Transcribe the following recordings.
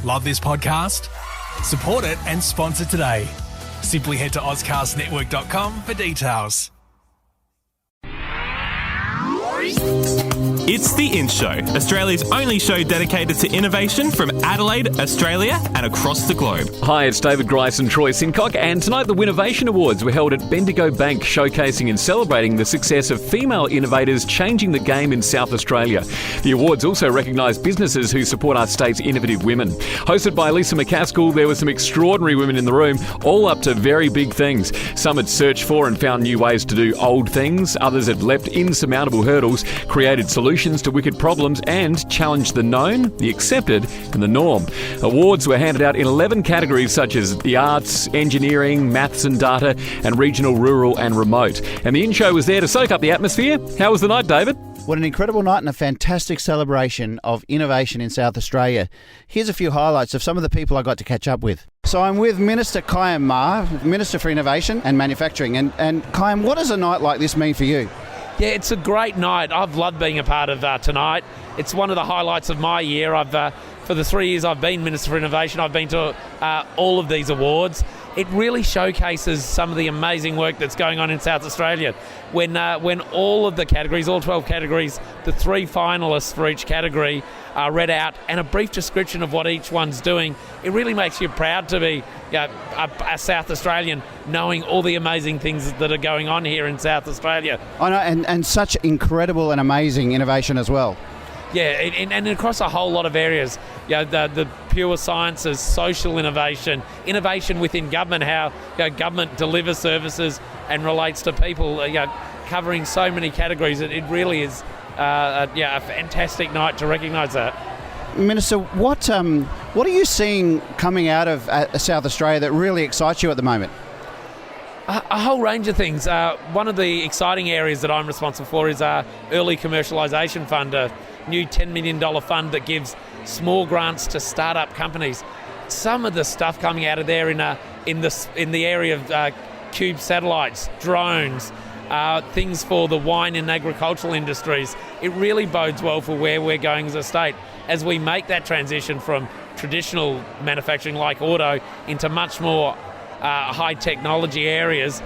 Love this podcast? Support it and sponsor today. Simply head to ozcastnetwork.com for details. It's The In Show, Australia's only show dedicated to innovation from Adelaide, Australia and across the globe. Hi, it's David Grice and Troy Sincock, and tonight the Winnovation Awards were held at Bendigo Bank, showcasing and celebrating the success of female innovators changing the game in South Australia. The awards also recognise businesses who support our state's innovative women. Hosted by Lisa McCaskill, there were some extraordinary women in the room, all up to very big things. Some had searched for and found new ways to do old things, others had leapt insurmountable hurdles, created solutions to wicked problems and challenged the known, the accepted and the norm. Awards were handed out in 11 categories such as the arts, engineering, maths and data, and regional, rural and remote. And the In Show was there to soak up the atmosphere. How was the night, David? What an incredible night and a fantastic celebration of innovation in South Australia. Here's a few highlights of some of the people I got to catch up with. So I'm with Minister Kayam Ma, Minister for Innovation and Manufacturing. And Kayam, what does a night like this mean for you? Yeah, it's a great night. I've loved being a part of tonight. It's one of the highlights of my year. For the 3 years I've been Minister for Innovation, I've been to all of these awards. It really showcases some of the amazing work that's going on in South Australia. When all of the categories, all 12 categories, the 3 finalists for each category are read out and a brief description of what each one's doing, it really makes you proud to be a South Australian, knowing all the amazing things that are going on here in South Australia. I know, and such incredible and amazing innovation as well. Yeah, and across a whole lot of areas. The pure sciences, social innovation, innovation within government, how government delivers services and relates to people, covering so many categories. It really is a fantastic night to recognise that. Minister, what are you seeing coming out of South Australia that really excites you at the moment? A whole range of things. One of the exciting areas that I'm responsible for is our Early Commercialisation Fund, a new $10 million fund that gives small grants to start-up companies. Some of the stuff coming out of there in the area of cube satellites, drones, things for the wine and agricultural industries, it really bodes well for where we're going as a state as we make that transition from traditional manufacturing like auto into much more high technology areas.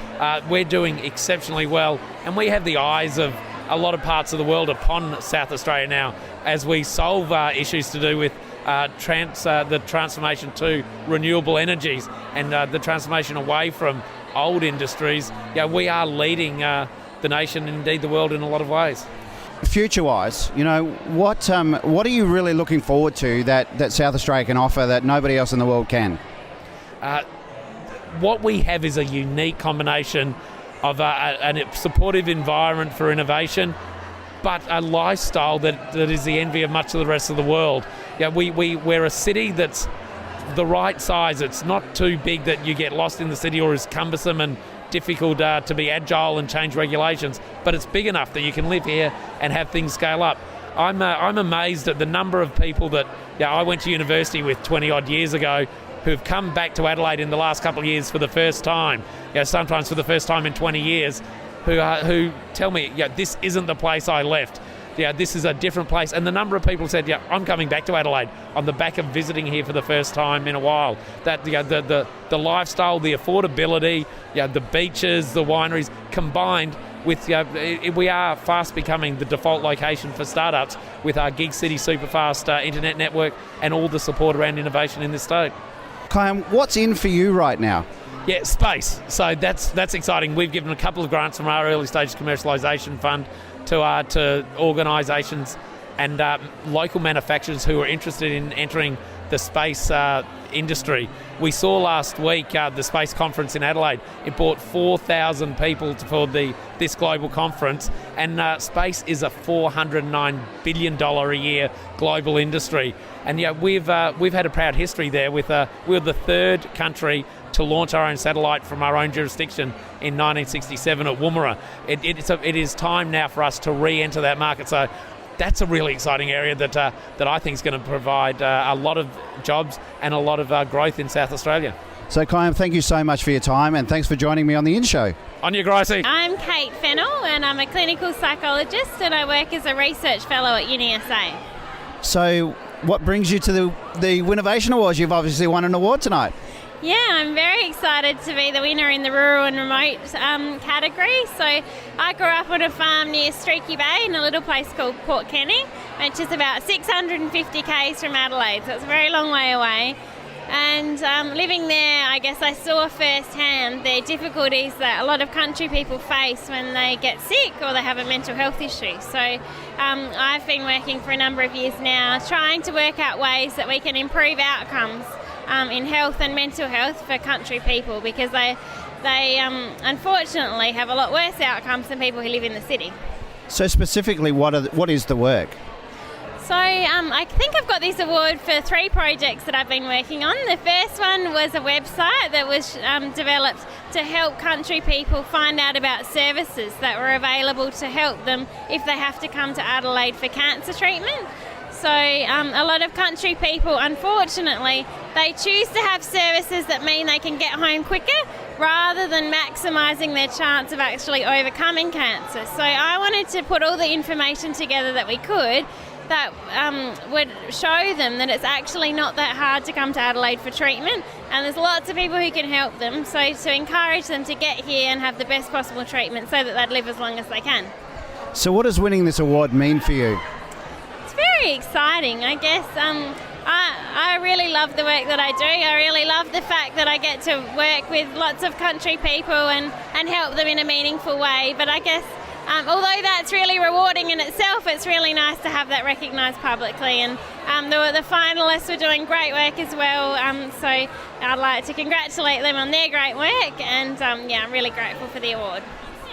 We're doing exceptionally well, and we have the eyes of a lot of parts of the world upon South Australia now as we solve issues to do with the transformation to renewable energies and the transformation away from old industries. We are leading the nation and indeed the world in a lot of ways. Future-wise, what are you really looking forward to that South Australia can offer that nobody else in the world can? What we have is a unique combination of a supportive environment for innovation, but a lifestyle that is the envy of much of the rest of the world. We're a city that's the right size. It's not too big that you get lost in the city or is cumbersome and difficult to be agile and change regulations, but it's big enough that you can live here and have things scale up. I'm amazed at the number of people that I went to university with 20 odd years ago who've come back to Adelaide in the last couple of years for the first time, sometimes for the first time in 20 years, who tell me, this isn't the place I left. This is a different place. And the number of people said, I'm coming back to Adelaide on the back of visiting here for the first time in a while. That the lifestyle, the affordability, the beaches, the wineries, combined with, we are fast becoming the default location for startups with our Gig City Superfast internet network and all the support around innovation in this state. Kayam, what's in for you right now? Yeah, space. So that's exciting. We've given a couple of grants from our Early Stages Commercialisation Fund to organisations and local manufacturers who are interested in entering the space industry. We saw last week the Space Conference in Adelaide. It brought 4,000 people for this global conference, and space is a $409 billion a year global industry. And we've had a proud history there. We were the third country to launch our own satellite from our own jurisdiction in 1967 at Woomera. It is time now for us to re-enter that market. So that's a really exciting area that I think is going to provide a lot of jobs and a lot of growth in South Australia. So, Kayam, thank you so much for your time, and thanks for joining me on the In Show. On you, Gracie. I'm Kate Fennell, and I'm a clinical psychologist, and I work as a research fellow at UniSA. So, What brings you to the Winnovation Awards? You've obviously won an award tonight. Yeah, I'm very excited to be the winner in the rural and remote category. So I grew up on a farm near Streaky Bay in a little place called Port Kenny, which is about 650 k's from Adelaide, so it's a very long way away. And living there, I guess I saw firsthand the difficulties that a lot of country people face when they get sick or they have a mental health issue. So I've been working for a number of years now trying to work out ways that we can improve outcomes in health and mental health for country people, because they unfortunately have a lot worse outcomes than people who live in the city. So specifically, what is the work? So I think I've got this award for 3 projects that I've been working on. The first one was a website that was developed to help country people find out about services that were available to help them if they have to come to Adelaide for cancer treatment. So a lot of country people, unfortunately, they choose to have services that mean they can get home quicker rather than maximising their chance of actually overcoming cancer. So I wanted to put all the information together that we could that would show them that it's actually not that hard to come to Adelaide for treatment, and there's lots of people who can help them, so to encourage them to get here and have the best possible treatment so that they'd live as long as they can. So what does winning this award mean for you? It's very exciting, I guess. I really love the work that I do. I really love the fact that I get to work with lots of country people and help them in a meaningful way, but I guess although that's really rewarding in itself, it's really nice to have that recognised publicly. And the finalists were doing great work as well, so I'd like to congratulate them on their great work, and I'm really grateful for the award.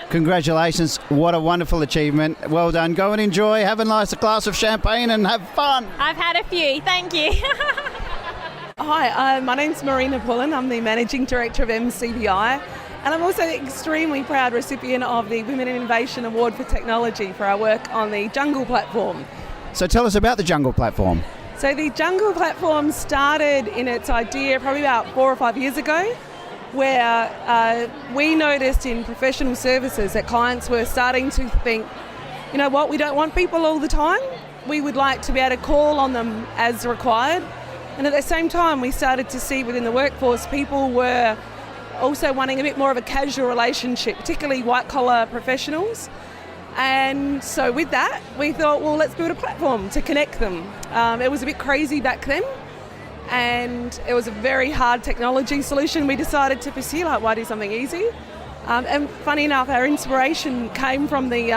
Congratulations, what a wonderful achievement. Well done, go and enjoy, have a nice glass of champagne and have fun. I've had a few, thank you. Hi, my name's Marina Pullen, I'm the Managing Director of MCBI. And I'm also an extremely proud recipient of the Women in Innovation Award for Technology for our work on the Jungle platform. So tell us about the Jungle platform. So the Jungle platform started in its idea probably about 4 or 5 years ago, where we noticed in professional services that clients were starting to think, you know what, we don't want people all the time. We would like to be able to call on them as required. And at the same time, we started to see within the workforce people were also wanting a bit more of a casual relationship, particularly white-collar professionals. And so with that, we thought, well, let's build a platform to connect them. It was a bit crazy back then, and it was a very hard technology solution we decided to pursue, like, why do something easy? And funny enough, our inspiration came from the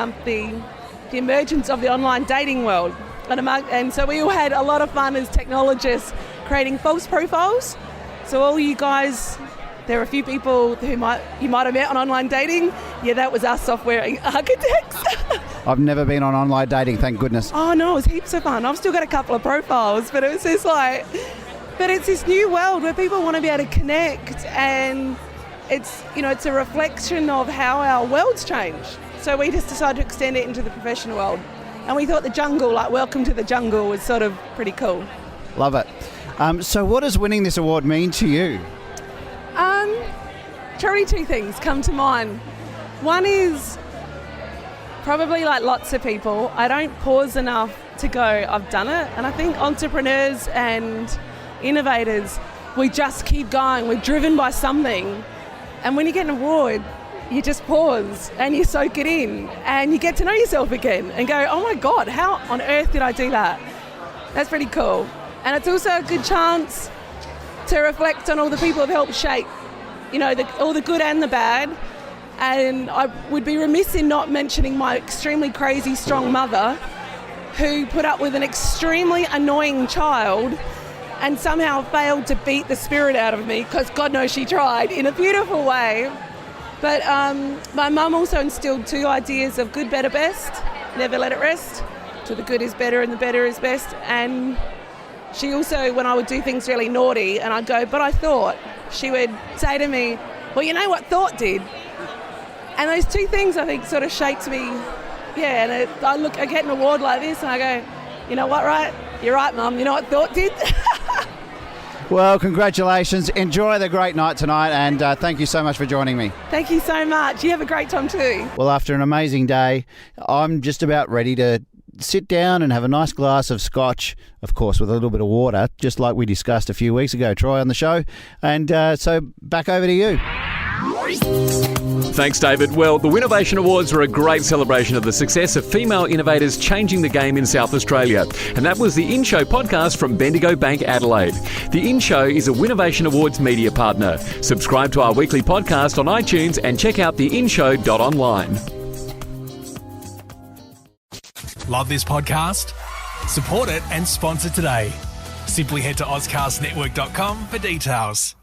emergence of the online dating world. And so we all had a lot of fun as technologists creating false profiles. So all you guys... There are a few people who you might have met on online dating. Yeah, that was us software architects. I've never been on online dating, thank goodness. Oh no, it was heaps of fun. I've still got a couple of profiles, but it was just like, but it's this new world where people want to be able to connect, and it's a reflection of how our world's changed. So we just decided to extend it into the professional world, and we thought the jungle, like welcome to the jungle, was sort of pretty cool. Love it. So what does winning this award mean to you? Probably 2 things come to mind. One is probably like lots of people, I don't pause enough to go, I've done it. And I think entrepreneurs and innovators, we just keep going. We're driven by something. And when you get an award, you just pause and you soak it in and you get to know yourself again and go, oh my God, how on earth did I do that? That's pretty cool. And it's also a good chance to reflect on all the people who've helped shape, all the good and the bad. And I would be remiss in not mentioning my extremely crazy, strong mother, who put up with an extremely annoying child and somehow failed to beat the spirit out of me, because God knows she tried in a beautiful way. But my mum also instilled 2 ideas of good, better, best. Never let it rest. So the good is better and the better is best. And she also, when I would do things really naughty and I'd go, but I thought, she would say to me, well, you know what thought did? And those 2 things, I think, sort of shaped me. Yeah, and I get an award like this and I go, you know what, right? You're right, Mum. You know what thought did? Well, congratulations. Enjoy the great night tonight, and thank you so much for joining me. Thank you so much. You have a great time too. Well, after an amazing day, I'm just about ready to sit down and have a nice glass of scotch, of course, with a little bit of water, just like we discussed a few weeks ago, Troy, on the show. And so back over to you. Thanks, David. Well, the Winnovation Awards were a great celebration of the success of female innovators changing the game in South Australia. And that was the In Show podcast from Bendigo Bank, Adelaide. The In Show is a Winnovation Awards media partner. Subscribe to our weekly podcast on iTunes and check out theinshow.online. Love this podcast? Support it and sponsor today. Simply head to AuscastNetwork.com for details.